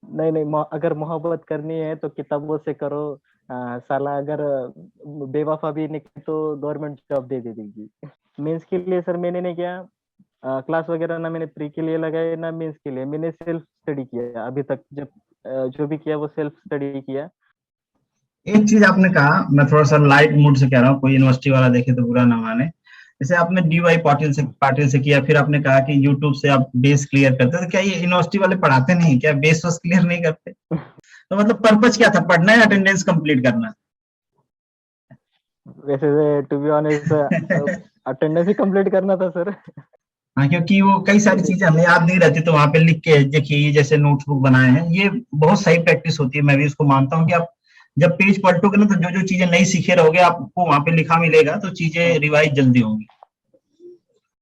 नहीं नहीं, अगर मोहब्बत करनी है तो किताबों से करो। साला अगर बेवफा भी निकले तो गवर्नमेंट जॉब दे देगी। मेंस के लिए सर मैंने नहीं किया। क्लास वगैरह ना मैंने प्री के लिए लगाए ना मेंस के लिए, मैंने सेल्फ स्टडी किया अभी तक। जब जो भी किया वो सेल्फ स्टडी किया। एक चीज आपने कहा, मैं थोड़ा सा लाइट मूड से कह रहा हूँ, कोई यूनिवर्सिटी वाला देखे तो बुरा ना माने। जैसे आपने DY पाटिल से किया, फिर आपने कहा कि यूट्यूब से आप बेस क्लियर करते हैं, तो क्या ये यूनिवर्सिटी वाले पढ़ाते नहीं, क्या बेस वस क्लियर नहीं करते? तो मतलब पर्पज क्या था, पढ़ना है अटेंडेंस कंप्लीट करना? वैसे टू बी ऑनेस्ट अटेंडेंस ही कंप्लीट करना था सर। हाँ, क्योंकि वो कई सारी वैसे चीजें हमें याद नहीं रहती, तो वहां पे लिख के देखिए, ये जैसे नोटबुक बनाए हैं, ये बहुत सही प्रैक्टिस होती है। मैं भी इसको मानता हूँ कि आप जब पेज पलटोगे ना, तो जो जो चीजें नहीं सीखे रहोगे, आपको वहां पे लिखा मिलेगा, तो चीजें हाँ रिवाइज जल्दी होंगी।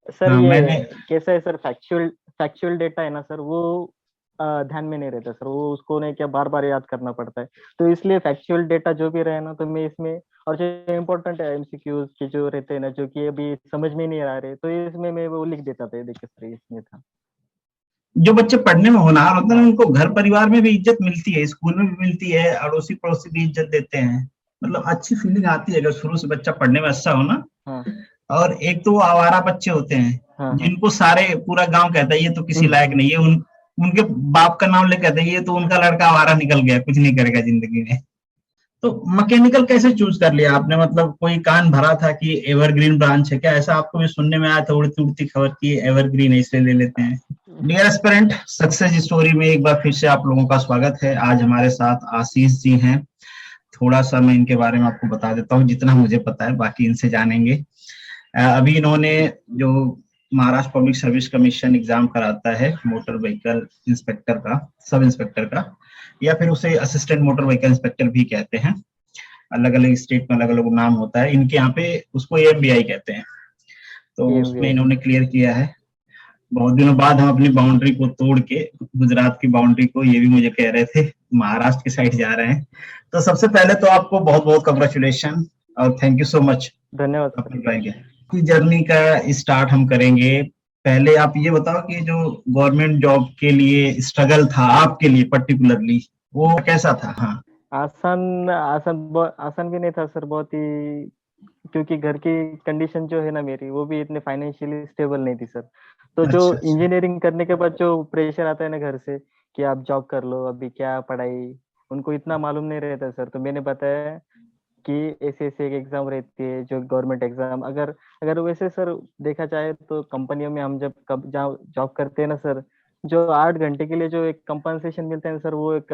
सर, हाँ, ये मैंने कैसा है सर, फैक्चुअल फैक्चुअल डेटा है ना सर, वो ध्यान में नहीं रहता सर, वो उसको नहीं क्या बार बार याद करना पड़ता है। तो इसलिए फैक्चुअल डेटा जो भी रहे ना तो मैं इसमें, और जो इम्पोर्टेंट है MCQs के जो रहते हैं ना, जो कि अभी समझ में नहीं आ रहे, तो इसमें मैं वो लिख देता था, देखिए सर इसमें था। जो बच्चे पढ़ने में होनहार होते हैं हाँ उनको घर परिवार में भी इज्जत मिलती है, स्कूल में भी मिलती है, अड़ोसी पड़ोसी भी इज्जत देते हैं। मतलब अच्छी फीलिंग आती है अगर शुरू से बच्चा पढ़ने में अच्छा हो ना। हाँ और एक तो वो आवारा बच्चे होते हैं, हाँ हाँ। जिनको सारे पूरा गांव कहता है ये तो किसी लायक नहीं है, उनके बाप का नाम लेके कहते हैं ये तो उनका लड़का आवारा निकल गया, कुछ नहीं करेगा जिंदगी में। तो मैकेनिकल कैसे चूज कर लिया आपने? मतलब कोई कान भरा था कि एवरग्रीन ब्रांच है क्या? ऐसा आपको भी सुनने में आया था उड़ती उड़ती खबर की एवरग्रीन है इसलिए ले लेते हैं। डियर एस्पिरेंट, सक्सेस स्टोरी में एक बार फिर से आप लोगों का स्वागत है। आज हमारे साथ आशीष जी हैं। थोड़ा सा मैं इनके बारे में आपको बता देता हूँ, जितना मुझे पता है, बाकी इनसे जानेंगे। अभी इन्होंने जो Maharashtra public service commission exam कराता है मोटर व्हीकल इंस्पेक्टर का, सब इंस्पेक्टर का, या फिर उसे असिस्टेंट मोटर व्हीकल इंस्पेक्टर भी कहते हैं, अलग अलग स्टेट में अलग अलग नाम होता है, इनके यहाँ पे उसको AMBI कहते हैं। तो उसमें AMVI। इन्होंने क्लियर किया है। बहुत दिनों बाद हम अपनी बाउंड्री को तोड़ के गुजरात की बाउंड्री को, ये भी मुझे कह रहे थे, महाराष्ट्र की साइड जा रहे हैं। तो सबसे पहले तो आपको बहुत बहुत कंग्रेचुलेशन और थैंक यू सो मच धन्यवाद सर। अपनी ड्राइंग की जर्नी का स्टार्ट हम करेंगे। पहले आप ये बताओ कि जो गवर्नमेंट जॉब के लिए स्ट्रगल था आपके लिए पर्टिकुलरली, वो कैसा था? हाँ। आसान आसान आसान भी नहीं था सर, बहुत ही, क्योंकि घर की कंडीशन जो है ना मेरी, वो भी इतने फाइनेंशियली स्टेबल नहीं थी सर। तो जो अच्छा अच्छा। इंजीनियरिंग करने के बाद जो प्रेशर आता है ना घर से, कि आप जॉब कर लो, अभी क्या पढ़ाई, उनको इतना मालूम नहीं रहता सर। तो मैंने बताया कि ऐसे ऐसे एक एग्जाम रहती है जो गवर्नमेंट एग्जाम, अगर अगर वैसे सर देखा जाए तो कंपनियों में हम जब कब जॉब करते हैं ना सर, जो 8 घंटे के लिए जो एक कंपनसेशन मिलता है सर, वो एक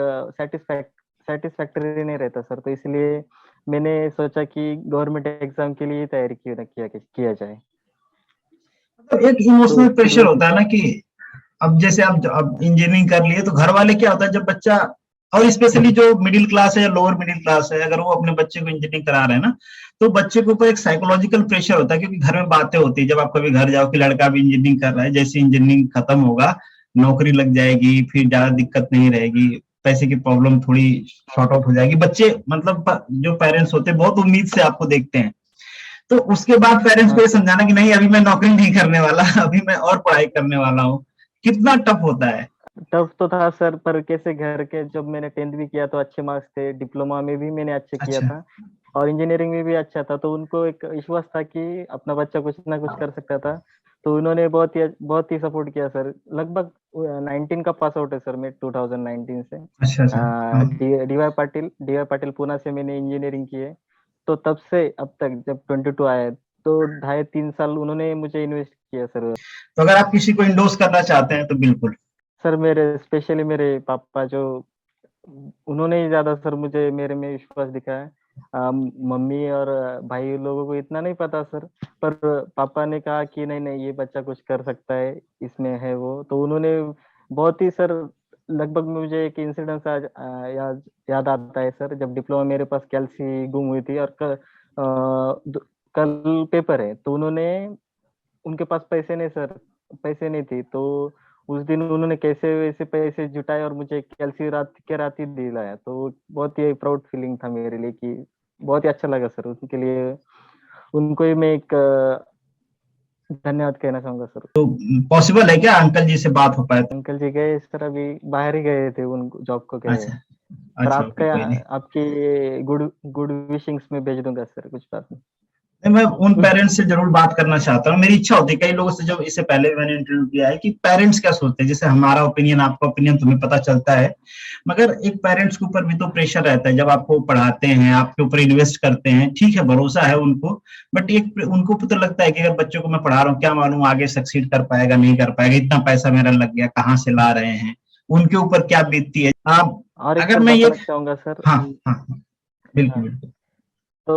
सेटिस्फैक्टरी नहीं रहता सर। तो इसलिए मैंने सोचा कि गवर्नमेंट एग्जाम के लिए तैयारी किया जाए। तो एक तो इमोशनल फिर प्रेशर वैसे, होता है ना कि अब जैसे आप अब इंजीनियरिंग कर लिए, तो घर वाले क्या होता है जब बच्चा, और स्पेशली जो मिडिल क्लास है या लोअर मिडिल क्लास है, अगर वो अपने बच्चे को इंजीनियरिंग करा रहे हैं ना, तो बच्चे के ऊपर एक साइकोलॉजिकल प्रेशर होता है, क्योंकि घर में बातें होती है जब आप कभी घर जाओ कि लड़का भी इंजीनियरिंग कर रहा है, जैसे इंजीनियरिंग खत्म होगा नौकरी लग जाएगी, फिर ज्यादा दिक्कत नहीं रहेगी, पैसे की प्रॉब्लम थोड़ी शॉर्ट आउट हो जाएगी। बच्चे मतलब जो पेरेंट्स होते हैं बहुत उम्मीद से आपको देखते हैं। तो उसके बाद पेरेंट्स को हाँ ये सर, समझाना कि नहीं अभी मैं नौकरी नहीं करने वाला, अभी मैं और पढ़ाई करने वाला हूँ, कितना टफ होता है। टफ तो था सर, पर कैसे घर के, जब मैंने 10th भी किया तो अच्छे मार्क्स थे, डिप्लोमा में भी मैंने अच्छे किया अच्छा। था, और इंजीनियरिंग में भी अच्छा था, तो उनको एक विश्वास था कि अपना बच्चा कुछ ना कुछ कर सकता था। तो उन्होंने बहुत ही सपोर्ट किया सर। लगभग 19 का पास आउट है सर मैं, 2019 से। अच्छा अच्छा। हाँ। डी वाई पाटिल पूना से मैंने इंजीनियरिंग की है। तो तब से अब तक जब 22 आया, तो 2.5 3 साल उन्होंने मुझे इन्वेस्ट किया सर। तो अगर आप किसी को इंडोर्स करना चाहते हैं तो बिल्कुल। सर मेरे स्पेशली मेरे पापा, जो उन्होंने ही ज्यादा सर मुझे मेरे में विश्वास दिखाया। मम्मी और भाई लोगों को इतना नहीं पता सर, पर पापा ने कहा कि नहीं नहीं, ये बच्चा कुछ कर सकता है, इसमें है वो, तो उन्होंने बहुत ही सर, लगभग मुझे एक इंसिडेंस आज याद याद आता है सर। जब डिप्लोमा मेरे पास कैलसी गुम हुई थी, और कल पेपर है, तो उनके पास पैसे नहीं सर, पैसे नहीं थी, तो उस दिन उन्होंने कैसे वैसे पैसे जुटाए और मुझे कैलसी रात के रात ही दिलाया। तो बहुत ही प्राउड फीलिंग था मेरे लिए, कि बहुत ही अच्छा लगा सर उनके लिए। उनको ही मैं एक धन्यवाद कहना चाहूंगा सर। पॉसिबल है क्या अंकल जी से बात हो पाए? अंकल जी गए सर, अभी बाहर ही गए थे, उन जॉब को गए अच्छा हैं। पर अच्छा, ओके, आपका, कोई नहीं। आपकी गुड गुड विशिंग्स में भेज दूंगा सर, कुछ बात नहीं। नहीं, मैं उन पेरेंट्स से जरूर बात करना चाहता हूँ। मेरी इच्छा होती है कई लोगों से, जो इससे पहले भी मैंने इंटरव्यू किया है, कि पेरेंट्स क्या सोचते हैं। जैसे हमारा ओपिनियन, आपका ओपिनियन तुम्हें पता चलता है, मगर एक पेरेंट्स के ऊपर भी तो प्रेशर रहता है। जब आपको पढ़ाते हैं, आपके ऊपर इन्वेस्ट करते हैं, ठीक है भरोसा है उनको, बट एक उनको तो लगता है कि अगर बच्चों को मैं पढ़ा रहा हूँ, क्या मालूम आगे सक्सीड कर पाएगा नहीं कर पाएगा, इतना पैसा मेरा लग गया, कहाँ से ला रहे हैं, उनके ऊपर क्या बीतती है। आप, और एक अगर सर मैं ये, बताना चाहूंगा सर। हाँ हाँ हाँ, बिल्कुल हाँ, बिल्कुल। तो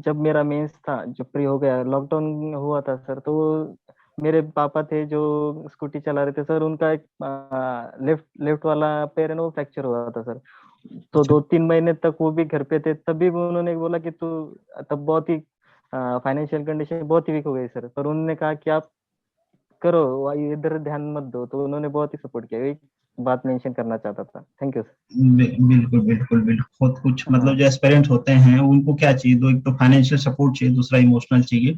जब मेरा मेंस था, जब फ्री हो गया, लॉकडाउन हुआ था सर, तो मेरे पापा थे जो स्कूटी चला रहे थे सर, उनका एक लेफ्ट लेफ्ट वाला पैर है ना, वो फ्रैक्चर हुआ था सर। तो अच्छा 2-3 महीने तक वो भी घर पे थे, तभी भी उन्होंने बोला कि तू, तब बहुत ही फाइनेंशियल कंडीशन बहुत ही वीक हो गई सर, पर उन्होंने कहा कि आप करो, इधर ध्यान मत दो, तो उन्होंने बहुत ही सपोर्ट किया। एक बात मेंशन करना चाहता था। Thank you sir. बिल्कुल बिल्कुल बिल्कुल। बहुत कुछ, मतलब हाँ। जो एस्पिरेंट होते हैं उनको क्या चाहिए, दो एक तो फाइनेंशियल सपोर्ट चाहिए, दूसरा इमोशनल चाहिए।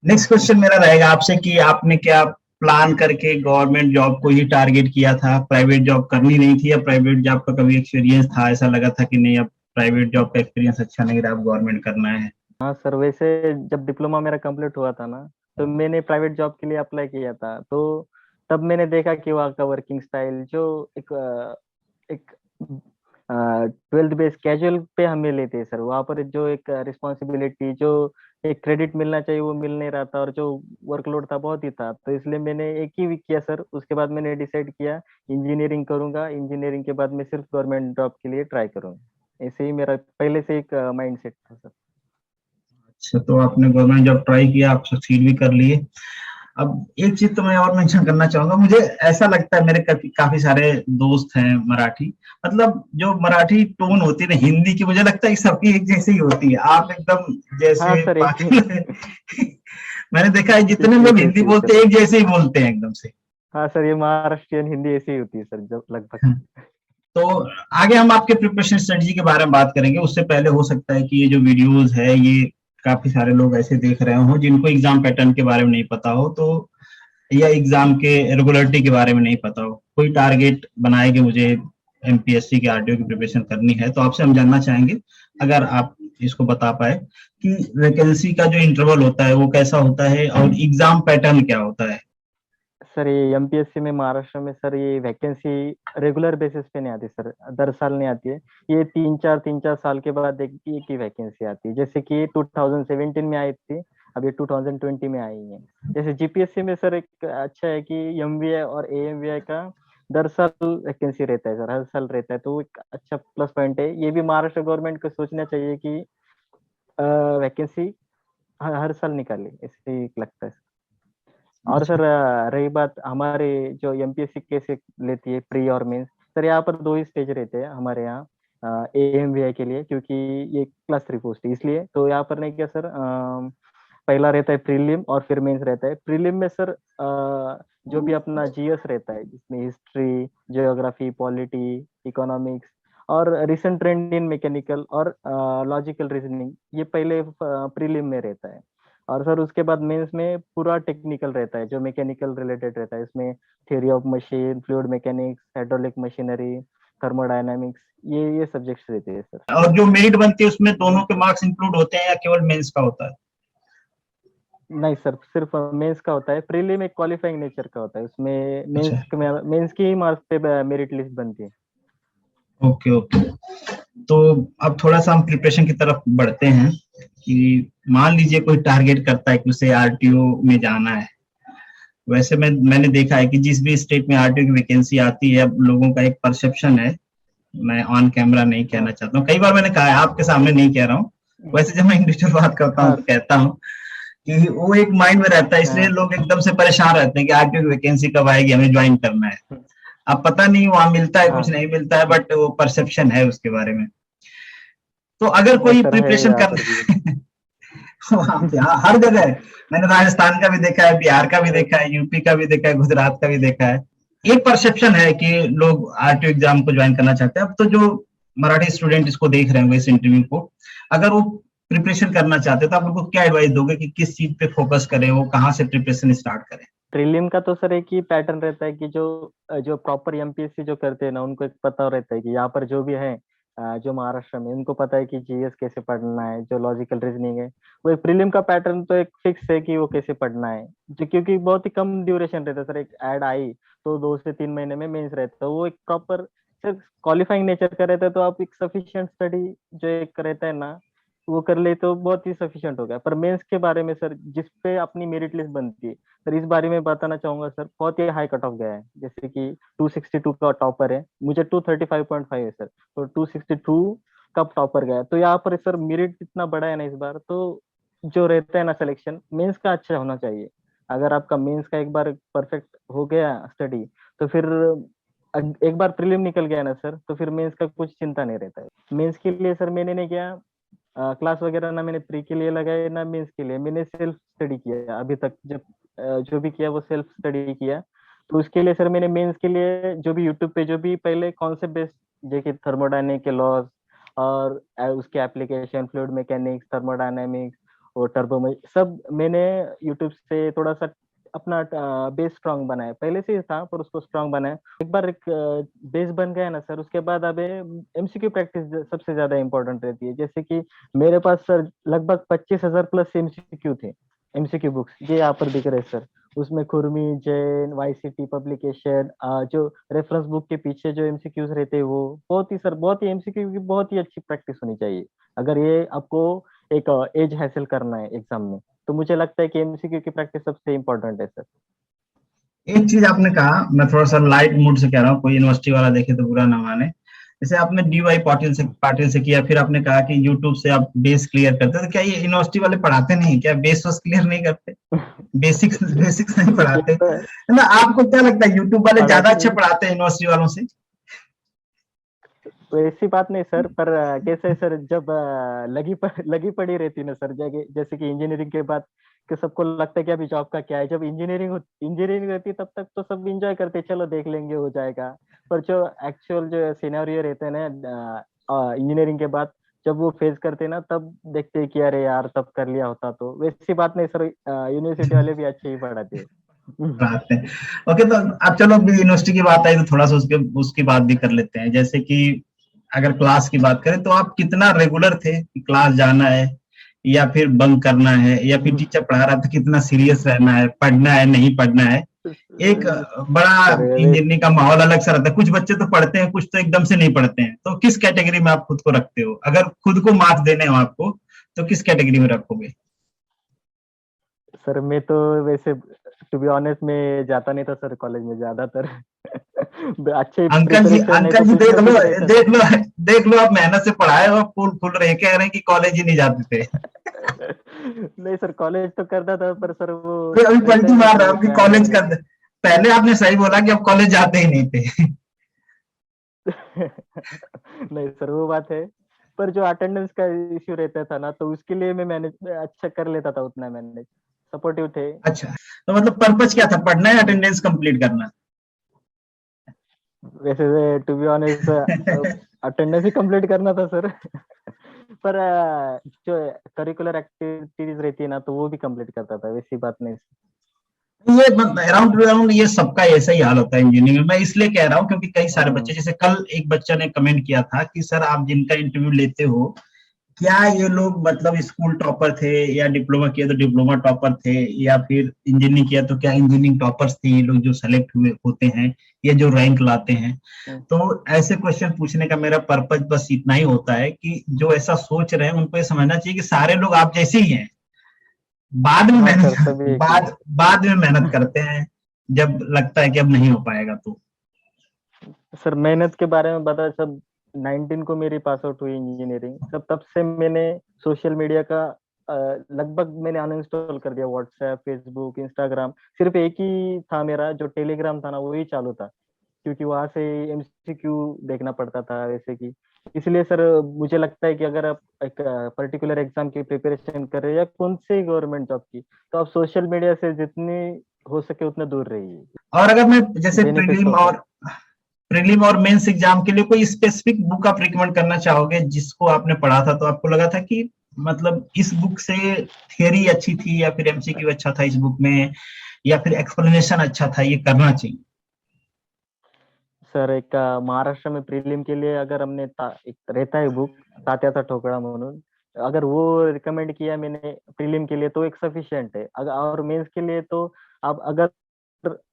नेक्स्ट क्वेश्चन मेरा रहेगा आपसे कि आपने क्या प्लान करके गवर्नमेंट जॉब को ही टारगेट किया था, प्राइवेट जॉब करनी नहीं थी, या प्राइवेट जॉब का कभी एक्सपीरियंस था, ऐसा लगा था कि नहीं अब प्राइवेट जॉब का एक्सपीरियंस अच्छा नहीं रहा, अब गवर्नमेंट करना है? हाँ सर, वैसे जब डिप्लोमा मेरा कंप्लीट हुआ था ना, तो मैंने प्राइवेट जॉब के लिए अप्लाई किया था। तो तब मैंने देखा कि वहाँ का वर्किंग स्टाइल, जो एक 12th बेस कैजुअल पे हमें लेते हैं सर, वहाँ पर जो एक रिस्पॉन्सिबिलिटी, जो एक क्रेडिट मिलना चाहिए, वो मिल नहीं रहा था, और जो वर्कलोड था बहुत ही था। तो इसलिए मैंने एक ही वीक किया सर, उसके बाद मैंने डिसाइड किया इंजीनियरिंग करूंगा, इंजीनियरिंग के बाद मैं सिर्फ गवर्नमेंट जॉब के लिए ट्राई करूंगा। ऐसे ही मेरा पहले से एक माइंड सेट था सर। अच्छा, तो आपने गवर्नमेंट जॉब ट्राई किया, आप सक्सीड भी कर लिए। अब एक चीज तो मैं और मेंशन करना चाहूंगा, मुझे ऐसा लगता है, मेरे काफी सारे दोस्त हैं मराठी, मतलब जो मराठी टोन होती है ना हिंदी की, मुझे लगता है कि सबकी एक जैसी ही होती है। आप एकदम हाँ जैसे सर, एक ही। मैंने देखा है जितने सबकी लोग एक हिंदी जैसी है बोलते सर। हैं एक जैसे ही बोलते हैं एकदम से। हाँ सर, ये महाराष्ट्रियन हिंदी ऐसी ही होती है सर, जब लगभग। तो आगे हम आपके प्रिपरेशन स्ट्रेटजी के बारे में बात करेंगे, उससे पहले हो सकता है कि ये जो वीडियोस है ये काफी सारे लोग ऐसे देख रहे हो जिनको एग्जाम पैटर्न के बारे में नहीं पता हो, तो या एग्जाम के रेगुलरिटी के बारे में नहीं पता हो, कोई टारगेट बनाए कि मुझे एमपीएससी के आरटीओ की प्रिपरेशन करनी है, तो आपसे हम जानना चाहेंगे अगर आप इसको बता पाए कि वैकेंसी का जो इंटरवल होता है वो कैसा होता है और एग्जाम पैटर्न क्या होता है। सर, ये एमपीएससी में महाराष्ट्र में सर, ये वैकेंसी रेगुलर बेसिस पे नहीं आती सर, दर साल नहीं आती है। ये 3-4 के बाद एक ही वैकेंसी आती है, जैसे कि 2017 में आई थी, अब ये 2020 में आई है। जैसे जीपीएससी में सर एक अच्छा है कि एमवीआई और एएमवीआई का दर साल वैकेंसी रहता है सर, हर साल रहता है, तो एक अच्छा प्लस पॉइंट है। ये भी महाराष्ट्र गवर्नमेंट को सोचना चाहिए कि वैकेंसी हर साल निकाले, ऐसे ही लगता है। और अच्छा सर, रही बात हमारे जो एमपीएससी कैसे लेती है, प्री और मेंस, सर यहाँ पर दो ही स्टेज रहते हैं हमारे यहाँ एएमवीआई के लिए, क्योंकि ये क्लास 3 पोस्ट है इसलिए। तो यहाँ पर नहीं क्या सर, पहला रहता है प्रीलिम और फिर मेंस रहता है। प्रीलिम में सर जो भी अपना जीएस रहता है, जिसमें हिस्ट्री, ज्योग्राफी, पॉलिटी, इकोनॉमिक्स और रिसेंट ट्रेंड इन मैकेनिकल और लॉजिकल रीजनिंग, ये पहले प्रीलिम में रहता है। और सर उसके बाद मेंस में पूरा टेक्निकल रहता है, जो मैकेनिकल रिलेटेड रहता है। इसमें theory of machine, fluid mechanics, hydraulic machinery, thermodynamics, ये सब्जेक्ट्स रहते हैं सर। और जो मेरिट बनती है उसमें दोनों के मार्क्स इंक्लूड होते हैं या केवल मेंस का होता है? नहीं सर, सिर्फ मेंस का होता है। प्रीलिम एक क्वालिफाइंग नेचर का होता है, उसमें अच्छा, मेंस की ही मार्क्स पे मेरिट लिस्ट बनती है। Okay okay. तो अब थोड़ा सा हम प्रिपरेशन की तरफ बढ़ते हैं कि मान लीजिए कोई टारगेट करता है कि उसे आरटीओ में जाना है। वैसे मैंने देखा है कि जिस भी स्टेट में आरटीओ की वैकेंसी आती है, अब लोगों का एक परसेप्शन है, मैं ऑन कैमरा नहीं कहना हाँ। चाहता हूँ, कई बार मैंने कहा है, आपके सामने नहीं कह रहा हूँ, वैसे जब मैं इंडिविजुअल बात करता हूँ हाँ। तो कहता हूँ कि वो एक माइंड में रहता है, इसलिए हाँ। लोग एकदम से परेशान रहते हैं कि आरटीओ की वैकेंसी कब आएगी, हमें ज्वाइन करना है। अब पता नहीं वहां मिलता है कुछ हाँ। नहीं मिलता है, बट वो परसेप्शन है उसके बारे में। तो अगर नहीं कोई सर, है प्रिपरेशन यहाँ पर भी। कर वहां पे हर जगह है। मैंने राजस्थान का भी देखा है, बिहार का भी देखा है, यूपी का भी देखा है, गुजरात का भी देखा है। एक परसेप्शन है कि लोग आरटीओ एग्जाम को ज्वाइन करना चाहते हैं। अब तो जो मराठी स्टूडेंट इसको देख रहे होंगे इस इंटरव्यू को, अगर वो प्रिपरेशन करना चाहते हैं तो आप उनको क्या एडवाइस दोगे कि किस चीज पे फोकस करें, वो कहाँ से प्रिपरेशन स्टार्ट करें? प्रीलिम का तो सर एक ही पैटर्न रहता है कि जो जो प्रॉपर एमपीएससी जो करते हैं ना, उनको एक पता रहता है कि यहाँ पर जो भी है, जो महाराष्ट्र में, उनको पता है कि जीएस कैसे पढ़ना है, जो लॉजिकल रीजनिंग है। वो एक प्रीलिम का पैटर्न तो एक फिक्स है कि वो कैसे पढ़ना है, जो क्योंकि बहुत ही कम ड्यूरेशन रहता है सर। एक ऐड आई तो 2 से 3 महीने में मेंस रहता है। वो एक प्रॉपर सर क्वालिफाइंग नेचर का रहता है, तो आप एक सफिशिएंट स्टडी जो एक रहता है ना, वो कर ले तो बहुत ही सफिशिएंट हो गया। पर मेंस के बारे में सर, जिस पे अपनी मेरिट लिस्ट बनती है सर, इस बारे में बताना चाहूंगा सर, बहुत ही हाई कट ऑफ गया है। जैसे कि 262 का टॉपर है, मुझे 235.5 है सर, तो 262 का टॉपर गया। तो यहाँ पर सर मेरिट इतना बड़ा है ना इस बार, तो जो रहता है ना सिलेक्शन, मेंस का अच्छा होना चाहिए। अगर आपका मेंस का एक बार परफेक्ट हो गया स्टडी, तो फिर एक बार प्रीलिम निकल गया ना सर, तो फिर मेंस का कुछ चिंता नहीं रहता है। मेंस के लिए सर मैंने नहीं किया क्लास वगैरह, ना मैंने प्री के लिए लगाए ना मेंस के लिए, मैंने सेल्फ स्टडी किया अभी तक। जब जो भी किया वो सेल्फ स्टडी किया। तो उसके लिए सर मैंने मेंस के लिए जो भी यूट्यूब पे जो भी पहले कॉन्सेप्ट बेस्ड, जैसे थर्मोडायनेमिक के लॉज और उसके एप्लीकेशन, फ्लूइड मैकेनिक्स, थर्मोडायनेमिक्स और टर्बो, सब मैंने यूट्यूब से थोड़ा सा अपना बेस स्ट्रांग बनाया। पहले से ही था पर उसको स्ट्रांग बनाया। एक बार एक बेस बन गया ना सर, उसके बाद अब एमसीक्यू प्रैक्टिस सबसे ज्यादा इंपॉर्टेंट रहती है। जैसे कि मेरे पास सर लगभग 25,000 प्लस एमसीक्यू थे, एमसीक्यू बुक्स ये यहाँ पर दिख रहे सर। उसमें खुरमी, जैन, वाईसीटी पब्लिकेशन, जो रेफरेंस बुक के पीछे जो एमसीक्यूज रहते हैं, वो बहुत ही सर, बहुत ही एमसीक्यू की बहुत ही अच्छी प्रैक्टिस होनी चाहिए अगर ये आपको एक एज हासिल करना है एग्जाम में। तो मुझे लगता है कि एमसीक्यू की प्रैक्टिस सबसे इम्पोर्टेंट है सर। एक चीज आपने कहा, मैं थोड़ा सा लाइट मूड से कह रहा हूँ, कोई यूनिवर्सिटी वाला देखे तो बुरा ना माने। जैसे आपने डीवाई पाटिल से किया, फिर आपने कहा कि यूट्यूब से आप बेस क्लियर करते हैं, तो क्या ये यूनिवर्सिटी वाले पढ़ाते नहीं, क्या बेस वस क्लियर नहीं करते? बेसिक्स बेसिक्स नहीं ये पढ़ाते तो है, है ना? आपको क्या लगता है यूट्यूब वाले ज्यादा पढ़ाते अच्छे हैं। पढ़ाते हैं यूनिवर्सिटी वालों से? तो ऐसी बात नहीं सर, पर कैसे है सर, जब लगी पड़ी रहती ना सर, जगह जैसे कि इंजीनियरिंग के बाद कि सबको लगता है कि अभी जॉब का क्या है। जब इंजीनियरिंग रहती है तब तक तो सब इंजॉय करते हैं, चलो देख लेंगे हो जाएगा। पर जो एक्चुअल जो सिनेरियो रहते हैं ना इंजीनियरिंग के बाद, जब वो फेस करते हैं ना, तब देखते हैं कि अरे यार तब कर लिया होता। तो वैसी बात नहीं सर, यूनिवर्सिटी वाले भी अच्छे ही पढ़ाते हैं। पढ़ाते हैं। ओके, तो अब चलो अभी यूनिवर्सिटी की बात आई तो थोड़ा सा उसके उसकी बात भी कर लेते हैं। जैसे कि अगर क्लास की बात करें तो आप कितना रेगुलर थे कि क्लास जाना है या फिर बंक करना है, या फिर टीचर पढ़ा रहा था कितना सीरियस रहना है, पढ़ना है नहीं पढ़ना है? एक बड़ा सर इंजीनियरिंग का माहौल अलग सा रहता है, कुछ बच्चे तो पढ़ते हैं, कुछ तो एकदम से नहीं पढ़ते हैं। तो किस कैटेगरी में आप खुद को रखते हो? अगर खुद को मार्क्स देने हो आपको, तो किस कैटेगरी में रखोगे? सर मैं तो वैसे टू बी ऑनेस्ट में जाता नहीं था सर कॉलेज में ज्यादातर। अच्छे प्रिपरेशन नहीं तो अंकल जी कुछ देख ना लो, कुछ रहता देख लो, देख लो, आप मेहनत से पढ़ाए हो, फूल फूल रहे, कह रहे हैं कि कॉलेज ही नहीं जाते थे। नहीं सर, कॉलेज तो करता था, पर सर वो फिर अभी रहता पलटी ही नहीं मार सर रहे हो कि उतना कॉलेज मेहनत। का। पहले आपने सही बोला कि आप कॉलेज जाते ही नहीं थे। नहीं सर वो बात है, पर जो अटेंडेंस का इश्यू रहता था ना, तो उसके लिए मैं मैनेज अच्छा कर लेता था, उतना मैनेज सपोर्टिव थे। अच्छा, तो मतलब पर्पज क्या था, पढ़ना है अटेंडेंस कंप्लीट करना? वैसे टू बी ऑनेस्ट अटेंडेंस ही कंप्लीट करना था सर। पर जो करिकुलर एक्टिविटीज रहती है ना, तो वो भी कंप्लीट करता था, वैसी बात नहीं। ये अराउंड अराउंड ये सबका ऐसा ही हाल होता है इंजीनियरिंग में। मैं इसलिए कह रहा हूँ क्योंकि कई सारे बच्चे, हाँ जैसे कल एक बच्चा ने कमेंट किया था कि सर आप जिनका इंटरव्यू लेते हो, क्या ये लोग मतलब स्कूल टॉपर थे, या डिप्लोमा किया तो डिप्लोमा टॉपर थे, या फिर इंजीनियरिंग किया तो क्या इंजीनियरिंग टॉपर्स थे ये लोग जो सेलेक्ट हुए होते हैं, ये जो रैंक लाते हैं? हम्म, तो ऐसे क्वेश्चन पूछने का मेरा पर्पज बस इतना ही होता है कि जो ऐसा सोच रहे हैं उनको ये समझना चाहिए कि सारे लोग आप जैसे ही हैं। बाद में हाँ सर मेहनत, सभी एक ही बाद बाद में मेहनत करते हैं जब लगता है कि अब नहीं हो पाएगा तो। है। सर मेहनत के बारे में बता, सब 19 को मेरी पास आउट हुई इंजीनियरिंग, सब तब से मैंने सोशल मीडिया का लगभग मैंने अनइंस्टॉल कर दिया। व्हाट्सएप, फेसबुक, इंस्टाग्राम, सिर्फ एक ही था मेरा, जो टेलीग्राम था ना वही चालू था, क्योंकि वहां से एमसीक्यू देखना पड़ता था वैसे की। इसलिए सर मुझे लगता है कि अगर आप एक पर्टिकुलर एग्जाम की प्रिपरेशन कर रहे हैं या कौन से गवर्नमेंट जॉब की, तो आप सोशल मीडिया से जितनी हो सके उतना दूर रहिए। और अगर मैं जैसे बेनिफिट्स होते हैं। प्रीलिम और मेंस एग्जाम के लिए कोई स्पेसिफिक बुक आप रिकमेंड करना चाहोगे जिसको आपने पढ़ा था तो आपको लगा था कि मतलब इस बुक से थियरी अच्छी थी या फिर एमसीक्यू अच्छा था इस बुक में, या फिर एक्सप्लेनेशन अच्छा था, ये करना चाहिए? सर एक महाराष्ट्र में प्रीलिम के लिए अगर हमने एक रहता है बुक तात्याचा ठोकळा म्हणून, अगर वो रिकमेंड किया मैंने प्रीलिम के लिए तो एक सफिशिएंट है। अगर और मेंस के लिए तो आप अगर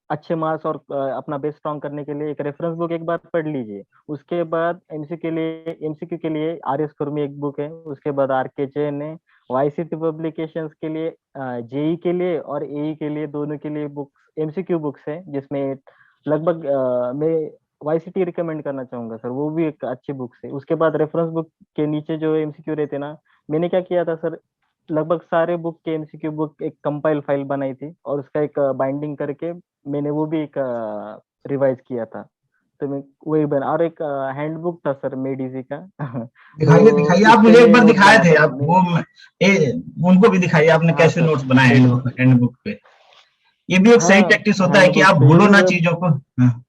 अच्छे मार्क्स और अपना बेस स्ट्रॉन्ग करने के लिए एक रेफरेंस बुक एक बार पढ़ लीजिए। उसके बाद एमसीक्यू के लिए आर एस खुरमी एक बुक है, उसके बाद आर के जैन है। वाईसीटी पब्लिकेशंस के लिए जेई के लिए और एई के लिए दोनों के लिए बुक्स एमसीक्यू बुक्स है, जिसमें लगभग मैं वाईसीटी रिकमेंड करना चाहूंगा सर, वो भी एक अच्छी बुक्स है। उसके बाद रेफरेंस बुक के नीचे जो एमसीक्यू रहते ना, मैंने क्या किया था सर, लगभग सारे बुक के एमसीक्यू बुक एक कंपाइल फाइल बनाई थी और उसका एक बाइंडिंग करके मैंने वो भी एक रिवाइज किया था। तो मैं वही बना, और एक हैंडबुक था सर मेडिजी का दिखाइए तो दिखाइए, आप उससे मुझे एक मैं बार नोट्स दिखाए बनाता थे था आप मैं। वो उनको भी दिखाइए आपने हाँ कैसे सर, नोट्स बनाए हैंडबुक हैंडबुक पे। ये भी एक सही हाँ प्रैक्टिस होता है कि हैंडबुक आप पे भूलो ये ना चीजों को। हाँ,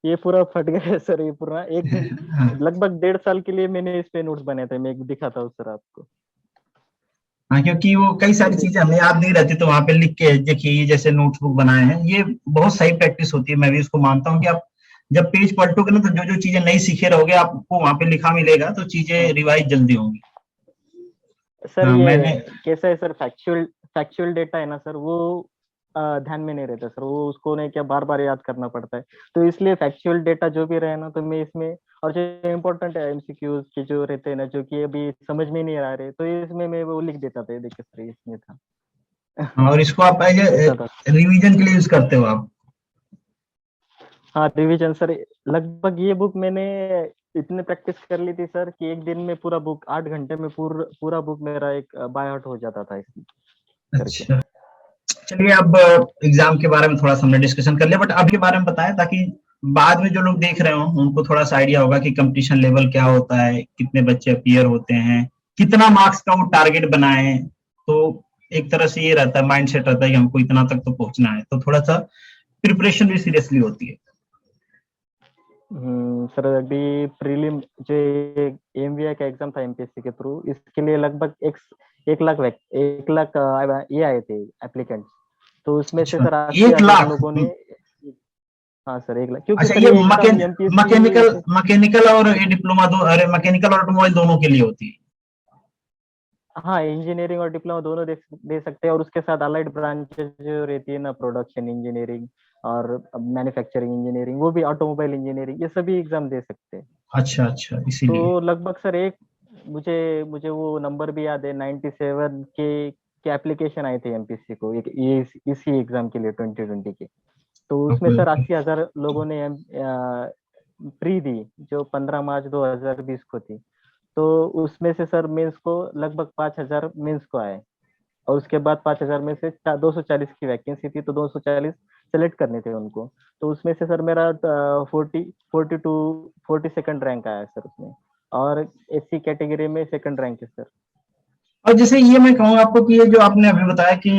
ये पूरा फट गया सर, ये पूरा एक दिन हाँ, लगभग 1.5 साल के लिए मैंने इस पे नोट्स बनाए थे, मैं एक दिखाता हूँ सर आपको। हाँ, क्योंकि वो कई ये सारी चीजें हमें याद नहीं रहती, तो वहां पे लिख के देखिए, ये जैसे नोटबुक बनाए हैं, ये बहुत सही प्रैक्टिस होती है। मैं भी इसको मानता हूँ कि आप जब पेज पलटोगे ना, तो जो जो चीजें नहीं सीखे रहोगे आपको वहां पे लिखा मिलेगा, तो चीजें हाँ रिवाइज जल्दी होंगी। सर, हाँ, ये मैंने कैसा है सर, फैक्चुअल फैक्चुअल डेटा है ना सर, वो ध्यान में नहीं रहता सर, वो उसको नहीं क्या बार बार याद करना पड़ता है। तो इसलिए फैक्चुअल डेटा जो भी रहे ना, तो मैं इसमें, और जो इम्पोर्टेंट है एमसीक्यूज के जो रहते हैं ना, जो कि अभी समझ में नहीं आ रहे, तो इसमें मैं वो लिख देता था, ये देखिए सर इसमें था। और इसको आप एज ऐसा था। रिवीजन के लिए यूज करते हो आप? हाँ रिवीजन सर, लगभग ये बुक मैंने इतने प्रैक्टिस कर ली थी सर कि एक दिन में पूरा बुक 8 घंटे में पूरा बुक मेरा एक बाय हार्ट हो जाता था इसमें करके। अच्छा, चलिए अब एग्जाम के बारे में थोड़ा सा हमने डिस्कशन कर लिया, बट अभी के बारे में बताएं, ताकि बाद में जो लोग देख रहे हो उनको थोड़ा सा आइडिया होगा कि कंपटीशन लेवल क्या होता है, कितने बच्चे अपीयर होते हैं, कितना मार्क्स का वो टारगेट बनाए। तो एक तरह से ये रहता है, माइंड सेट रहता है कि हमको इतना तक तो पहुंचना है, तो थोड़ा सा प्रिपरेशन भी सीरियसली होती है। सर अभी प्रीलिम जो एमवीआई का एग्जाम था एमपीएससी के थ्रू, इसके लिए लगभग 1 लाख ये आए थे एप्लीकेंट्स। तो उसमें से अच्छा, सर 80,000 1 लाख? लोगों ने, हाँ सर 1 लाख, क्योंकि अच्छा, सर ये ये एग्जाम एमपीएससी मैकेनिकल से, मैकेनिकल और ये डिप्लोमा दो, अरे मैकेनिकल और ऑटोमोबाइल दोनों के लिए होती है? हाँ इंजीनियरिंग और डिप्लोमा दोनों दे सकते हैं, और उसके साथ अलाइड ब्रांचेस जो रहती है ना, प्रोडक्शन इंजीनियरिंग और मैन्युफैक्चरिंग इंजीनियरिंग, वो भी ऑटोमोबाइल इंजीनियरिंग, ये सभी एग्जाम दे सकते हैं। अच्छा अच्छा, इसीलिए। तो लगभग सर एक, मुझे मुझे वो नंबर भी याद है, 97 के एप्लीकेशन आए थे एमपीएससी को, एक ये इसी एग्जाम के लिए 2020 के। तो उसमें ओके सर ओके। 80,000 लोगों ने प्री दी, जो 15 मार्च 2020 को थी। तो उसमें से सर मेंस को लगभग 5,000 मेंस को आए, और उसके बाद 5,000 में से 240 की वैकेंसी थी, तो 240 सेलेक्ट करने थे उनको। तो उसमें से सर मेरा 42 रैंक आया सर उसमें, और एससी कैटेगरी में सेकंड रैंक है सर। और जैसे ये मैं कहूँ आपको कि ये जो आपने अभी बताया कि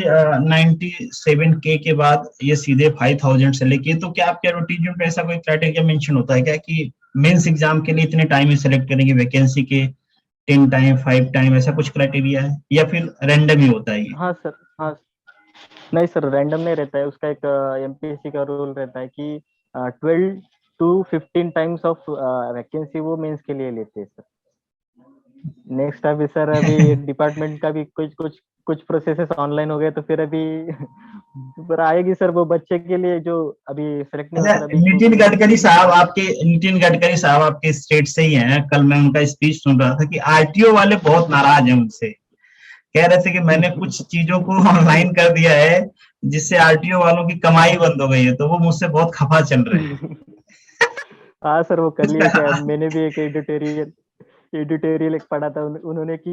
97K के बाद ये सीधे 5,000 से लेके, तो क्या आपके एडवर्टीजमेंट में ऐसा कोई क्राइटेरिया मेंशन होता है क्या कि मेंस एग्जाम के लिए इतने टाइम ही सिलेक्ट करेंगे, वैकेंसी के 10 टाइम 5 टाइम, ऐसा कुछ क्राइटेरिया है या फिर रैंडम ही होता है ये? हाँ सर, हाँ नहीं सर, रैंडम नहीं रहता है, उसका एक एमपीएससी का रूल रहता है कि 12 to 15 टाइम्स ऑफ वैकेंसी वो मेंस के लिए लेते हैं सर। नेक्स्ट अभी सर, अभी डिपार्टमेंट का भी कुछ प्रोसेसेस ऑनलाइन हो गए, तो फिर अभी पर आएगी सर वो बच्चे के लिए जो अभी सेलेक्ट नहीं हुआ अच्छा, सर अभी, क्योंकि नितिन गडकरी साहब आपके स्टेट से ही हैं। कल मैं उनका स्पीच सुन रहा था कि आरटीओ वाले बहुत नाराज हैं उनसे। कह रहे थे कि मैंने कुछ चीजों को ऑनलाइन कर दिया है, जिससे आरटीओ वालों की कमाई बंद हो गई है, तो वो मुझसे बहुत खफा चल रहे हैं। हाँ सर, वो कर लिया शायद, मैंने भी एक एडिटोरियल एक पढ़ा था उन्होंने कि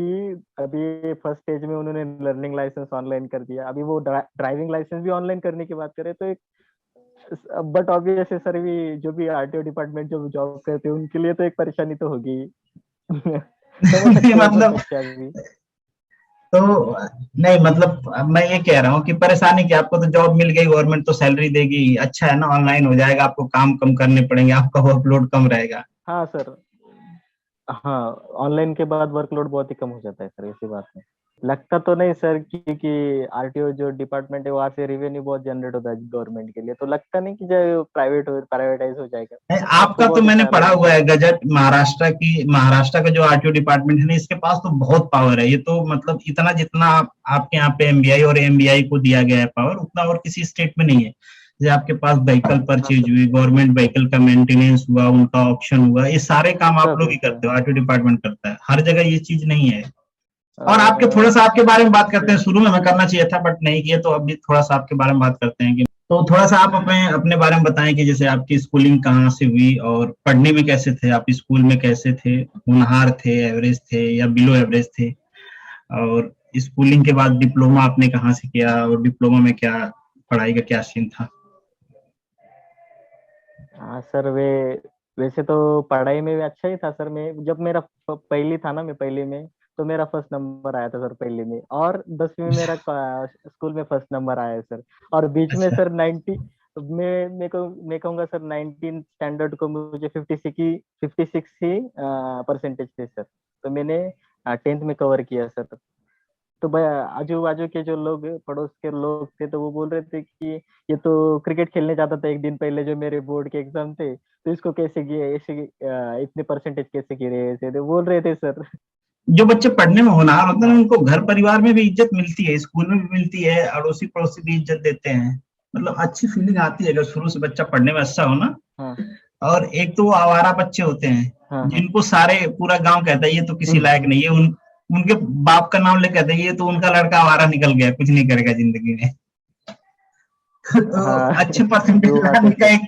अभी फर्स्ट स्टेज में उन्होंने लर्निंग लाइसेंस ऑनलाइन कर दिया, अभी वो ड्राइविंग लाइसेंस भी ऑनलाइन करने की बात करें तो एक, बट ऑब्वियस है सर, भी जो भी आरटीओ डिपार्टमेंट जो जॉब करते हैं उनके लिए तो एक परेशानी तो होगी ही। समझ नहीं, सकते हैं सर मतलब बच्चे अभी। तो नहीं, मतलब अब मैं ये कह रहा हूँ कि परेशानी क्या, आपको तो जॉब मिल गई, गवर्नमेंट तो सैलरी देगी, अच्छा है ना, ऑनलाइन हो जाएगा, आपको काम कम करने पड़ेंगे, आपका वर्कलोड कम रहेगा। हाँ सर, हाँ, ऑनलाइन के बाद वर्कलोड बहुत ही कम हो जाता है सर, ऐसी बात है। लगता तो नहीं सर, क्योंकि आरटीओ जो डिपार्टमेंट है वहां से रेवेन्यू बहुत जनरेट होता है गवर्नमेंट के लिए, तो लगता नहीं कि जो प्राइवेटाइज हो जाएगा। नहीं, आपको आपका तो बहुत मैंने अच्छा पढ़ा लगा हुआ सर। है गजट महाराष्ट्र की, महाराष्ट्र का जो आरटीओ डिपार्टमेंट है ना, इसके पास तो बहुत पावर है। ये तो मतलब इतना जितना आपके यहाँ पे एमबीआई और एमबीआई को दिया गया है पावर, उतना और किसी स्टेट में नहीं है। जैसे आपके पास व्हीकल हाँ परचेज सर। हुई, गवर्नमेंट व्हीकल का मेंटेनेंस हुआ, उनका ऑप्शन हुआ, ये सारे काम आप सब लोग है ही सर। करते हो, आरटीओ डिपार्टमेंट करता है। हर जगह ये चीज नहीं है। और आपके थोड़ा अ, सा आपके बारे में बात करते हैं, शुरू में हमें करना चाहिए था बट नहीं किया, तो अभी थोड़ा सा आपके बारे में बात करते हैं। कि तो थोड़ा सा आप अपने अपने बारे में बताएं कि जैसे आपकी स्कूलिंग कहाँ से हुई और पढ़ने में कैसे थे, आप स्कूल में कैसे थे, होनहार थे, एवरेज थे या बिलो एवरेज थे, और स्कूलिंग के बाद डिप्लोमा आपने कहाँ से किया और डिप्लोमा में क्या पढ़ाई का क्या सीन था। हाँ सर, वैसे तो पढ़ाई में भी अच्छा ही था सर। मैं जब मेरा पहली था ना, मैं पहली में, तो मेरा फर्स्ट नंबर आया था सर पहली में, और 10वीं में मेरा स्कूल में फर्स्ट नंबर आया है सर। और बीच में अच्छा। सर 90, मैं कहूँगा सर 19 स्टैंडर्ड को मुझे 56 ही परसेंटेज थे सर। तो मैंने 10th में कवर किया सर। तो भाई, आजू बाजू के जो लोग, पड़ोस के लोग थे, तो वो बोल रहे थे कि ये तो क्रिकेट खेलने जाता था एक दिन पहले, जो मेरे बोर्ड के एग्जाम थे, तो इसको कैसे किए ऐसे, इतने परसेंटेज कैसे गिरे, ऐसे तो बोल रहे थे सर। जो बच्चे पढ़ने में होनहार होते हैं हाँ उनको घर परिवार में भी इज्जत मिलती है, स्कूल में भी मिलती है, अड़ोसी पड़ोसी भी इज्जत देते हैं। मतलब अच्छी फीलिंग आती है अगर शुरू से बच्चा पढ़ने में अच्छा हो ना। हाँ और एक तो वो आवारा बच्चे होते हैं हाँ हाँ। जिनको सारे पूरा गांव कहता है ये तो किसी लायक नहीं है, उनके बाप का नाम लेके कहते हैं ये तो उनका लड़का आवारा निकल गया, कुछ नहीं करेगा जिंदगी में। तो हाँ अच्छे परसेंटेज वो बात है लाने का सर। एक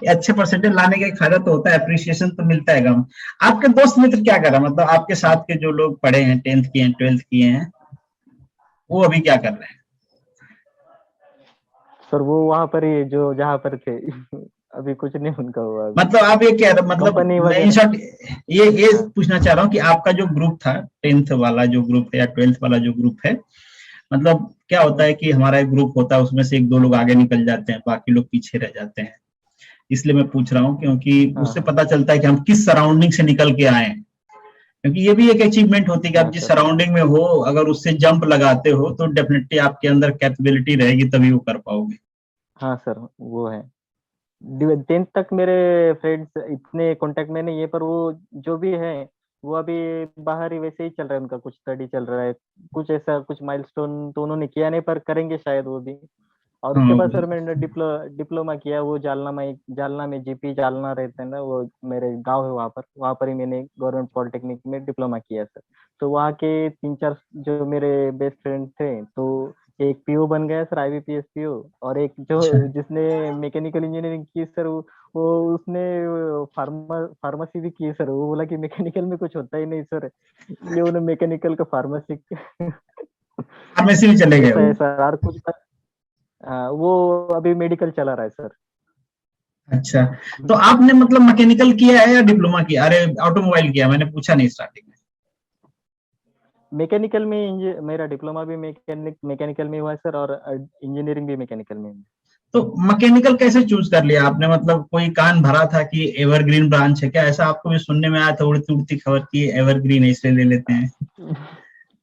अच्छे परसेंटेज लाने का एक फायदा तो होता है, अप्रिसिएशन तो मिलता है गाँव। आपके दोस्त मित्र क्या कर रहा है, मतलब आपके साथ के जो लोग पढ़े हैं, 10th किए हैं, 12th किए हैं, वो अभी क्या कर रहे हैं। सर वो वहां पर ही, जो जहाँ पर थे अभी कुछ नहीं उनका हुआ अभी। मतलब आप ये कह रहे, मतलब कंपनी मैं इन वगैरह। शॉर्ट ये हाँ पूछना चाह रहा हूँ कि आपका जो ग्रुप था, 10th वाला जो ग्रुप है या 12th वाला जो ग्रुप है, मतलब क्या होता है कि हमारा एक ग्रुप होता है, उसमें से एक दो लोग आगे निकल जाते हैं, बाकी लोग पीछे रह जाते हैं। इसलिए मैं पूछ रहा हूँ क्योंकि हाँ उससे हाँ पता चलता है कि हम किस सराउंडिंग से निकल के आए हैं। क्योंकि ये भी एक अचीवमेंट होती है कि आप हाँ जिस सर। सराउंडिंग में हो, अगर उससे जंप लगाते हो तो डेफिनेटली आपके अंदर कैपेबिलिटी रहेगी, तभी वो कर पाओगे। हाँ सर, वो है। 10th तक मेरे फ्रेंड्स इतने कांटेक्ट में नहीं है, पर वो जो भी है, वो अभी बाहर ही वैसे ही चल रहा है, उनका कुछ स्टडी चल रहा है। कुछ ऐसा कुछ माइलस्टोन तो उन्होंने किया नहीं, पर करेंगे शायद वो भी। और उसके हाँ बाद सर मैंने डिप्लोमा किया, वो जालना में जीपी जालना रहते हैं ना, वो मेरे गांव है, वहाँ पर ही मैंने गवर्नमेंट पॉलिटेक्निक में डिप्लोमा किया सर। तो वहाँ के 3-4 जो मेरे बेस्ट फ्रेंड थे, तो एक पीओ बन गया सर, आईबीपीएस पीओ। और एक जो अच्छा। जिसने मैकेनिकल इंजीनियरिंग की सर, वो उसने फार्मेसी भी की सर। वो बोला कि मैकेनिकल में कुछ होता ही नहीं सर, इसलिए उन्होंने मैकेनिकल का फार्मेसी फार्मेसी में चले गए ऐसा वो। है सर। और कुछ, हाँ, वो अभी मेडिकल चला रहा है सर। अच्छा, तो आपने मतलब मैकेनिकल किया है या डिप्लोमा किया, अरे ऑटोमोबाइल किया, मैंने पूछा नहीं स्टार्टिंग में। मैकेनिकल में मेरा डिप्लोमा भी मैकेनिकल में हुआ है सर, और इंजीनियरिंग भी मैकेनिकल में हुई तो मैकेनिकल कैसे चूज कर लिया आपने, मतलब कोई कान भरा था कि एवरग्रीन ब्रांच है क्या, ऐसा आपको भी सुनने में आया था उड़ती उड़ती खबर की एवरग्रीन है इसलिए ले लेते हैं।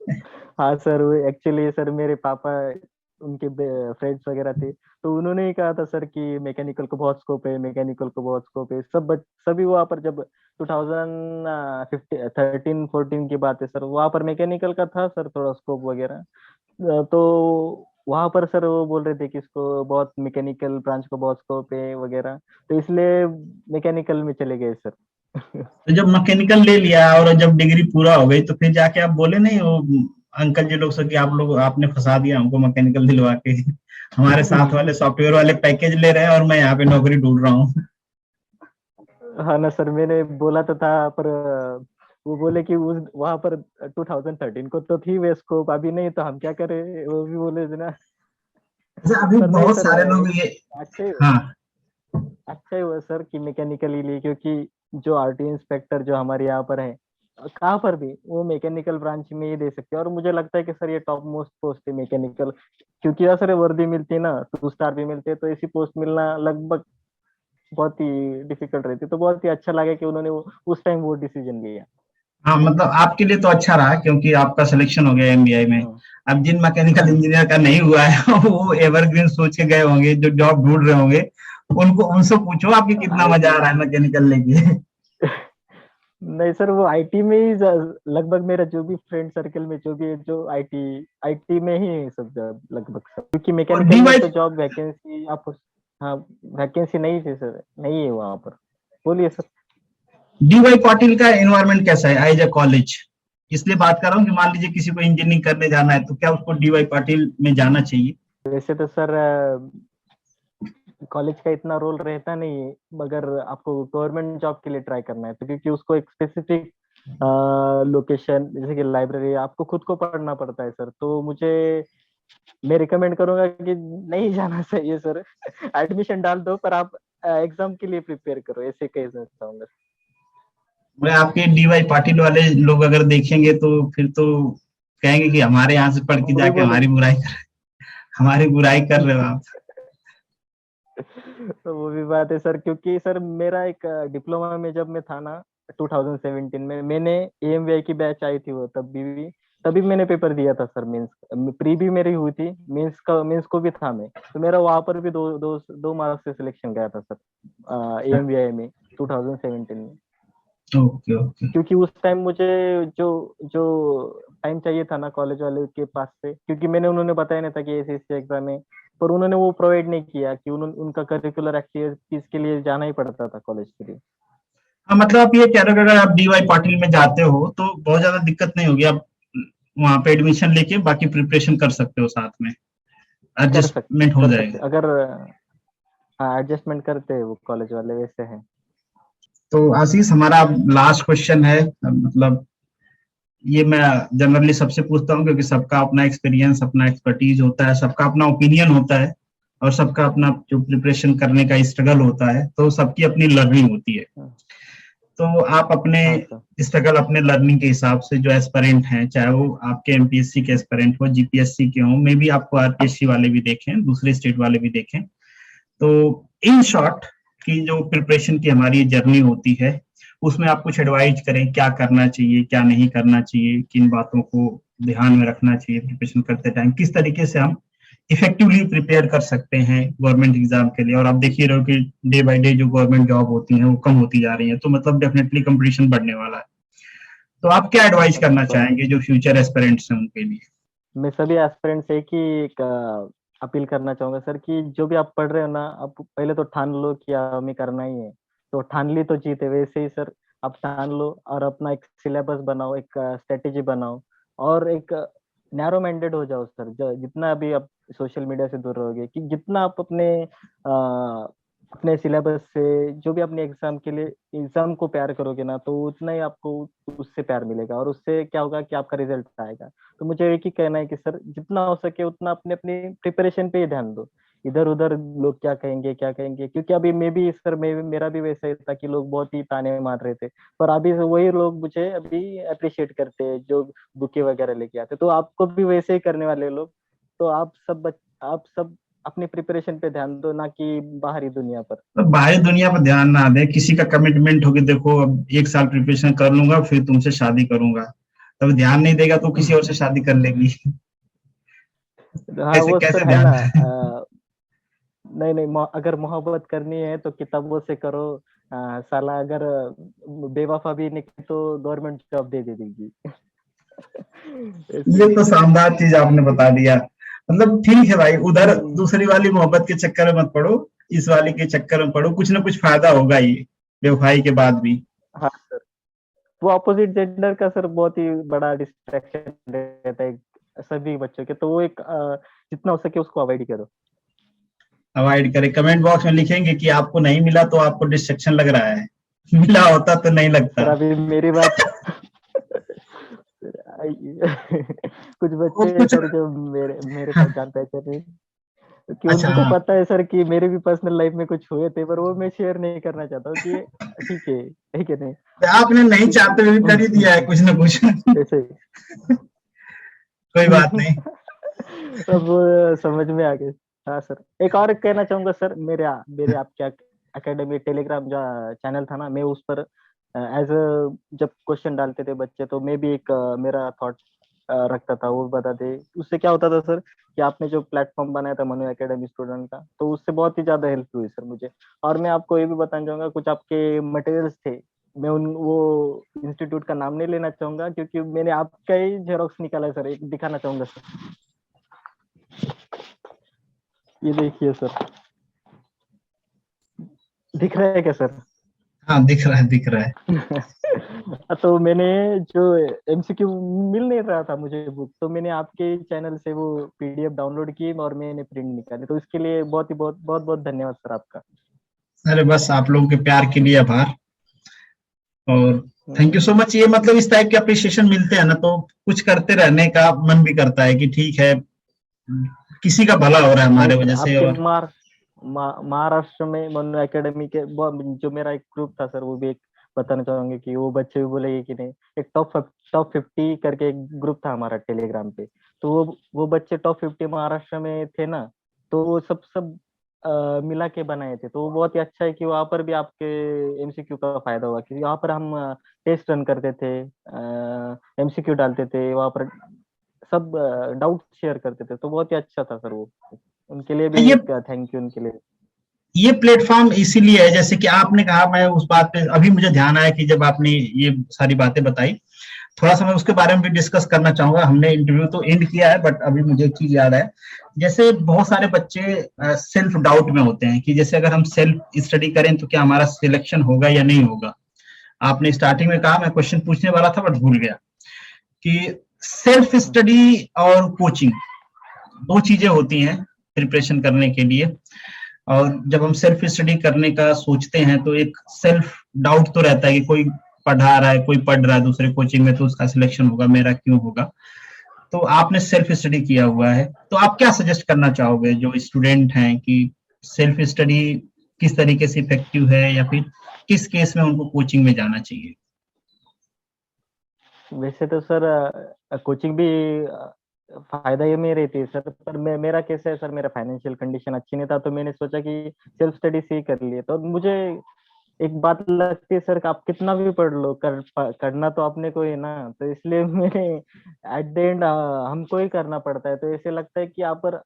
है। हाँ सर, वो एक्चुअली सर मेरे पापा, उनके फ्रेंड्स वगैरह थे, तो उन्होंने ही कहा था सर कि मैकेनिकल को बहुत स्कोप है, मैकेनिकल को बहुत स्कोप है। सभी वहाँ पर जब 2013-14 की बात है सर, वहाँ पर मैकेनिकल का था सर थोड़ा स्कोप वगैरह। तो वहां पर सर वो बोल रहे थे कि इसको बहुत, मैकेनिकल ब्रांच को बहुत स्कोप है वगैरह, तो इसलिए मैकेनिकल में चले गए सर। तो जब मैकेनिकल ले लिया और जब डिग्री पूरा हो गई तो फिर जाके आप बोले नहीं वो अंकल जी लोग से कि आप लोग आपने फंसा दिया हमको मैकेनिकल दिलवा के, हमारे साथ वाले सॉफ्टवेयर वाले पैकेज ले रहे हैं और मैं यहाँ पे नौकरी ढूंढ रहा हूँ। हाँ ना सर, मैंने बोला तो था, पर वो बोले कि उस वहां पर 2013 को तो थी वे स्कोप, अभी नहीं, तो हम क्या करें, वो भी बोले थे ना। अच्छा, अभी पर नहीं बहुत सर, सारे लोग ये। अच्छा ही हाँ। अच्छा ही हुआ सर कि मैकेनिकल ही ली, क्योंकि जो आरटी इंस्पेक्टर जो हमारे यहाँ पर है, कहाँ पर भी वो मैकेनिकल ब्रांच में ही दे सकते हैं। और मुझे लगता है कि सर ये टॉप मोस्ट पोस्ट है मैकेनिकल, क्योंकि यार सर वर्दी मिलती है ना, 2 स्टार भी मिलते हैं, तो ऐसी पोस्ट मिलना लगभग बहुत ही डिफिकल्ट रहती है। तो बहुत ही अच्छा लगा कि उन्होंने उस टाइम वो डिसीजन लिया। हाँ मतलब आपके लिए तो अच्छा रहा क्योंकि आपका सिलेक्शन हो गया एमबीआई में। हाँ अब जिन मैकेनिकल इंजीनियर का नहीं हुआ है वो एवरग्रीन सोच के गए होंगे, जो जॉब ढूंढ रहे होंगे, उनको उनसे पूछो आपके कितना मजा आईटी। आ रहा है मैकेनिकल लेके। नहीं सर, वो आईटी में ही लगभग मेरा जो भी फ्रेंड सर्कल में जो भी है, जो आईटी आईटी में ही है सब लगभग सब, क्योंकि तो मैकेनिकल में डीवाई तो जॉब वैकेंसी आप हाँ, वैकेंसी नहीं थी सर, नहीं है वहां पर। बोलिए सर। डीवाई पाटिल का एनवायरनमेंट कैसा है एज ए कॉलेज? इसलिए बात कर रहा हूँ कि मान लीजिए किसी को इंजीनियरिंग करने जाना है तो क्या उसको डीवाई पाटिल में जाना चाहिए? वैसे तो सर कॉलेज का इतना रोल रहता नहीं है, मगर आपको गवर्नमेंट जॉब के लिए ट्राई करना है तो, क्योंकि उसको एक स्पेसिफिक लोकेशन जैसे कि लाइब्रेरी आपको खुद को पढ़ना पड़ता है सर, तो मुझे मैं रिकमेंड करूंगा कि नहीं जाना चाहिए सर। एडमिशन डाल दो पर आप एग्जाम के लिए प्रिपेयर करो, ऐसे कहना चाहूंगा। मैं आपके डीवाई पाटिल वाले लोग अगर देखेंगे तो फिर तो कहेंगे कि हमारे यहाँ से पढ़ के वो भी जाके बोले। हमारी बुराई कर रहे हो आप। तो वो भी बात है सर, क्योंकि सर मेरा एक डिप्लोमा में जब मैं था ना 2017 में, मैंने एएमवीआई की बैच आई थी वो, तभी मैंने पेपर दिया था सर। मेंस प्री भी मेरी हुई थी, मेंस को भी था मैं, तो मेरा वहां पर भी दो मार्क्स से सिलेक्शन गया था सर एएमवीआई में 2017 में। Okay okay. क्योंकि उस टाइम मुझे जो जो टाइम चाहिए था ना कॉलेज वाले के पास से, क्योंकि उन्होंने बताया नहीं था कि ऐसे ऐसे एग्जाम है, पर उन्होंने वो प्रोवाइड नहीं किया कि उनका करिकुलर एक्टिविटीज के लिए जाना ही पड़ता था कॉलेज के लिए। हाँ मतलब आप ये कह रहे हो कि अगर आप डीवाई पाटिल में जाते हो तो बहुत ज्यादा दिक्कत नहीं होगी, आप वहां पे एडमिशन लेके बाकी प्रिपरेशन कर सकते हो साथ में, एडजस्टमेंट हो कर सकते जाएगा। अगर हाँ एडजस्टमेंट करते हैं वो कॉलेज वाले, वैसे हैं। तो आशीष हमारा लास्ट क्वेश्चन है, मतलब ये मैं जनरली सबसे पूछता हूँ क्योंकि सबका अपना एक्सपीरियंस, अपना एक्सपर्टीज होता है, सबका अपना ओपिनियन होता है, और सबका अपना जो प्रिपरेशन करने का स्ट्रगल होता है, तो सबकी अपनी लर्निंग होती है। हाँ तो आप अपने हाँ सर। स्ट्रगल, अपने लर्निंग के हिसाब से जो एस्पिरेंट हैं, चाहे वो आपके एमपीएससी के एस्पिरेंट हो, जीपीएससी के हो, मे बी आपको आरपीएससी वाले भी देखें, दूसरे स्टेट वाले भी देखें, तो इन शॉर्ट की जो प्रिपरेशन की हमारी जर्नी होती है उसमें आप कुछ एडवाइज करें, क्या करना चाहिए, क्या नहीं करना चाहिए, किन बातों को ध्यान में रखना चाहिए प्रिपरेशन करते टाइम, किस तरीके से हम इफेक्टिवली प्रिपेयर कर सकते हैं गवर्नमेंट एग्जाम के लिए। और आप देखिए रहो कि डे बाय डे जो गवर्नमेंट जॉब होती हैं वो कम होती जा रही है, तो मतलब डेफिनेटली कंपटीशन बढ़ने वाला है। तो आप क्या एडवाइस करना तो चाहेंगे जो फ्यूचर एस्पिरेंट्स हैं उनके लिए? मैं सभी एस्पिरेंट से एक ही एक अपील करना चाहूंगा सर, कि जो भी आप पढ़ रहे हो ना, आप पहले तो ठान लो कि हमें करना ही है। तो ठान ली तो जीत है, वैसे ही सर आप ठान लो और अपना एक सिलेबस बनाओ, एक स्ट्रेटेजी बनाओ, और एक नैरो माइंडेड हो जाओ सर। जितना अभी आप सोशल मीडिया से दूर रहोगे, कि जितना आप अपने सिलेबस से, जो भी अपने एग्जाम के लिए एग्जाम को प्यार करोगे ना, तो उतना ही आपको उससे प्यार मिलेगा, और उससे क्या होगा कि आपका रिजल्ट आएगा। तो मुझे एक ही कहना है कि सर जितना हो सके उतना अपने अपनी प्रिपरेशन पे ही ध्यान दो। इधर उधर लोग क्या कहेंगे क्या कहेंगे, क्योंकि अभी मैं भी सर, मेरा भी वैसा ही था कि लोग बहुत ही ताने मार रहे थे, पर अभी वही लोग मुझे अभी अप्रिशिएट करते हैं जो बुके वगैरह लेके आते, तो आपको भी वैसे ही करने वाले लोग। तो आप सब अपनी प्रिपरेशन पे ध्यान दो, ना कि बाहरी दुनिया पर। तो बाहरी दुनिया पर ध्यान ना दें, किसी का कमिटमेंट हो कि देखो अब 1 साल प्रिपरेशन कर लूंगा फिर तुमसे शादी करूंगा, तब ध्यान नहीं देगा तो किसी और से शादी कर लेगी। हाँ कैसे वो कैसे सर है ध्यान ना। दें? नहीं नहीं, अगर मोहब्बत करनी है तो किताबों से करो। साला अगर बेवफा भी निकली तो गवर्नमेंट जॉब दे देगी। ऐसे ये तो ही। शानदार चीज आपने बता दिया। मतलब ठीक है भाई, उधर हम्म, दूसरी वाली मोहब्बत के चक्कर में मत पड़ो, इस वाली के चक्कर में पड़ो, कुछ ना कुछ फायदा होगा ही बेवफाई के बाद भी। हाँ सर, वो अपोजिट जेंडर का सर बहुत ही बड़ा डिस्ट्रैक्शन रहता है सभी बच्चों के, तो वो एक जितना हो सके उसको अवॉइड करो। अवॉइड करें, कमेंट बॉक्स में लिखेंगे कि आपको नहीं मिला तो आपको डिस्ट्रक्शन लग रहा है, मिला होता तो नहीं सर लगता। अभी मेरी बात। कुछ वो बच्चे हैं कुछ सर जो मेरे मेरे पास जान पहचान है, कि अच्छा उनको हाँ, पता है सर कि मेरे भी पर्सनल लाइफ में कुछ हुए थे, पर वो मैं शेयर नहीं करना चाहता हूँ कि ठीक है कि नहीं। आपने नहीं चाहते हुए भी कर ही दिया है क्योंकि कुछ ना कुछ। ऐसे कोई ही। बात नहीं। अब समझ में आ गए। हाँ सर, एक और कहना चाहूंगा सर, मेरे मेरे आपके एकेडमी टेलीग्राम जो चैनल था ना, मैं उस पर एज जब क्वेश्चन डालते थे बच्चे, तो मैं भी एक मेरा थॉट रखता था, वो बताते। उससे क्या होता था सर कि आपने जो प्लेटफॉर्म बनाया था मनु एकेडमी स्टूडेंट का, तो उससे बहुत ही ज्यादा हेल्प हुई सर मुझे। और मैं आपको ये भी बताना चाहूंगा, कुछ आपके मटेरियल्स थे, मैं उन वो इंस्टीट्यूट का नाम नहीं लेना चाहूंगा, क्योंकि मैंने आपका ही जेरोक्स निकाला है सर, एक दिखाना चाहूंगा सर। ये देखिए सर, दिख रहा है क्या सर? हाँ दिख रहा है, दिख रहा है। तो मैंने जो एमसीक्यू मिल नहीं रहा था मुझे बुक, तो मैंने आपके चैनल से वो पीडीएफ डाउनलोड की और मैंने प्रिंट निकाली, तो इसके लिए बहुत ही बहुत बहुत धन्यवाद सर आपका। अरे बस आप लोगों के प्यार के लिए आभार। और thank you hmm, so much. ये मतलब इस टाइप के अप्रिशिएशन मिलते हैं ना, तो कुछ करते रहने का मन भी करता है कि ठीक है, किसी का भला हो रहा है नहीं हमारे सर, वजह से। आपके और महाराष्ट्र में मनु एकेडमी के जो मेरा एक ग्रुप था सर, वो भी एक बताना चाहूंगे कि वो बच्चे भी बोले कि नहीं, एक टॉप 50 करके एक ग्रुप था हमारा टेलीग्राम पे। तो वो बच्चे टॉप 50 महाराष्ट्र में थे ना, तो वो सब सब मिला के बनाए थे। तो वो बहुत ही अच्छा है कि वहाँ पर भी आपके एमसीक्यू का फायदा हुआ, क्योंकि वहाँ पर हम टेस्ट रन करते थे, एमसीक्यू डालते थे वहाँ पर, सब डाउट शेयर करते थे, तो बहुत ही अच्छा था सर वो। उनके लिए भी ये एक थैंक यू उनके लिए। ये प्लेटफॉर्म इसीलिए है, जैसे कि आपने कहा, मैं उस बात पे अभी मुझे ध्यान आया कि जब आपने ये सारी बातें बताई, थोड़ा सा मैं उसके बारे में भी डिस्कस करना चाहूंगा। हमने इंटरव्यू तो एंड किया है, बट अभी मुझे एक चीज याद है। जैसे बहुत सारे बच्चे सेल्फ डाउट में होते हैं कि जैसे अगर हम सेल्फ स्टडी करें तो क्या हमारा सिलेक्शन होगा या नहीं होगा। आपने स्टार्टिंग में कहा, मैं क्वेश्चन पूछने वाला था बट भूल गया, कि सेल्फ स्टडी और कोचिंग दो चीजें होती हैं प्रिपरेशन करने के लिए। और जब हम सेल्फ स्टडी करने का सोचते हैं तो एक सेल्फ डाउट तो रहता है कि कोई पढ़ा रहा है, कोई पढ़ रहा है दूसरे कोचिंग में, तो उसका सिलेक्शन होगा, मेरा क्यों होगा। तो आपने सेल्फ स्टडी किया हुआ है, तो आप क्या सजेस्ट करना चाहोगे जो स्टूडेंट हैं कि सेल्फ स्टडी किस तरीके से इफेक्टिव है, या फिर किस केस में उनको कोचिंग में जाना चाहिए। वैसे तो सर कोचिंग भी फायदा ये में रहती है सर, पर मेरा कैसा है सर, मेरा फाइनेंशियल कंडीशन अच्छी नहीं था, तो मैंने सोचा कि सेल्फ स्टडी से ही कर लिए। तो मुझे एक बात लगती है सर कि आप कितना भी पढ़ लो, करना तो अपने को ही ना, तो इसलिए मैंने एट द एंड हमको ही करना पड़ता है। तो ऐसे लगता है कि यहाँ पर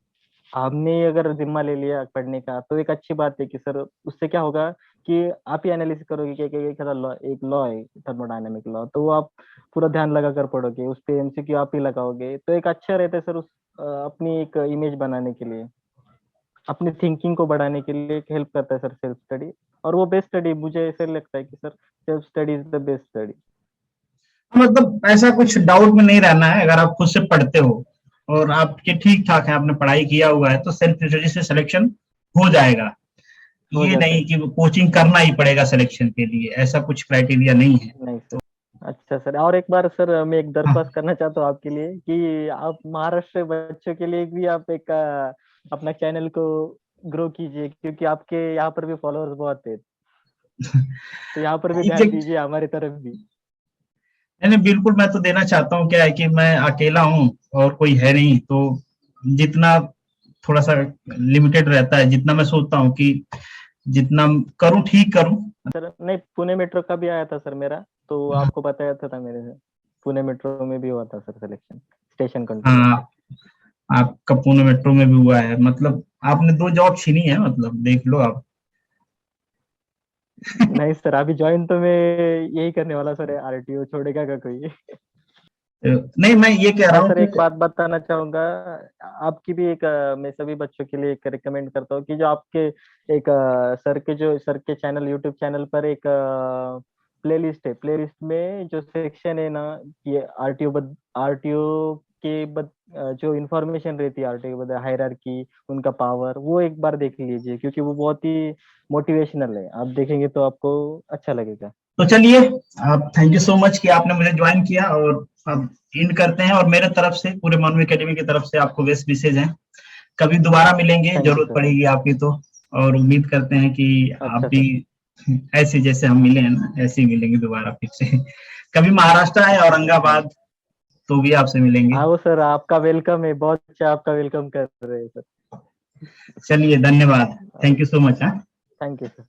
हमने अगर जिम्मा ले लिया पढ़ने का, तो एक अच्छी बात है कि सर उससे क्या होगा कि आप ही एनालिसिस करोगे कि एक लॉ है थर्मोडायनेमिक लॉ, तो वो आप पूरा ध्यान लगा कर पढ़ोगे, उस पे एमसीक्यू आप ही लगाओगे, तो एक अच्छा रहता है सर उस अपनी एक इमेज बनाने के लिए, अपनी थिंकिंग को बढ़ाने के लिए एक हेल्प करता है सर सेल्फ स्टडी। और वो बेस्ट स्टडी मुझे ऐसे लगता है कि sir self study is the best study. मतलब ऐसा कुछ डाउट में नहीं रहना है, अगर आप खुद से पढ़ते हो और आपके ठीक ठाक है, आपने पढ़ाई किया हुआ है, तो सेल्फ स्टडी से सिलेक्शन हो जाएगा। हो ये जाता नहीं है। कि कोचिंग करना ही पड़ेगा सिलेक्शन के लिए, ऐसा कुछ क्राइटेरिया नहीं है। नहीं सर। अच्छा सर, और एक बार सर मैं एक दरख्वास्त करना चाहता हूँ आपके लिए कि आप महाराष्ट्र बच्चों के लिए भी आप एक अपना चैनल को ग्रो कीजिए, क्योंकि आपके यहाँ पर भी फॉलोअर्स बहुत है, तो यहाँ पर भी ध्यान एग्जैक्ट। दीजिए हमारी तरफ भी। नहीं बिल्कुल, मैं तो देना चाहता हूँ। क्या है कि मैं अकेला हूँ और कोई है नहीं, तो जितना थोड़ा सा लिमिटेड रहता है, जितना मैं सोचता हूँ कि जितना करूँ ठीक करूँ। सर नहीं, पुणे मेट्रो का भी आया था सर मेरा, तो आपको बताया था मेरे से, पुणे मेट्रो में भी हुआ था सर सिलेक्शन, स्टेशन कंट्रोलर हाँ, पे। आपका पुणे मेट्रो में भी हुआ है, मतलब आपने दो जॉब छीनी है, मतलब देख लो आप। नहीं सर, अभी ज्वाइन तो मैं यही करने वाला सर, आरटीओ छोड़ेगा का कोई? नहीं, मैं ये कह रहा और हूँ सर कि एक बात बताना चाहूंगा, आपकी भी एक मैं सभी बच्चों के लिए एक रिकमेंड करता हूँ कि जो आपके एक सर के चैनल, यूट्यूब चैनल पर एक प्लेलिस्ट है, प्लेलिस्ट में जो सेक्शन है ना, ये आरटीओ के जो इन्फॉर्मेशन रहती है आरटीओ के बद हायरार्की, उनका पावर, वो एक बार देख लीजिए, क्योंकि वो बहुत ही मोटिवेशनल है, आप देखेंगे तो आपको अच्छा लगेगा। तो चलिए, आप थैंक यू सो मच कि आपने मुझे ज्वाइन किया। और अब एंड करते हैं, और मेरे तरफ से, पूरे मानव एकेडमी की तरफ से आपको बेस्ट विशेज हैं। कभी दोबारा मिलेंगे, थैंक यू जरूरत सर। पड़ेगी आपकी तो। और उम्मीद करते हैं कि आप अच्छा भी सर। ऐसे जैसे हम मिले हैं ना, ऐसे ही मिलेंगे दोबारा फिर से। कभी महाराष्ट्र आए, अच्छा, थैंक। औरंगाबाद, तो भी आपसे मिलेंगे। हाँ वो सर, आपका वेलकम है, बहुत अच्छा आपका वेलकम कर रहे हैं सर। चलिए, धन्यवाद। Thank you so much. Thank you sir.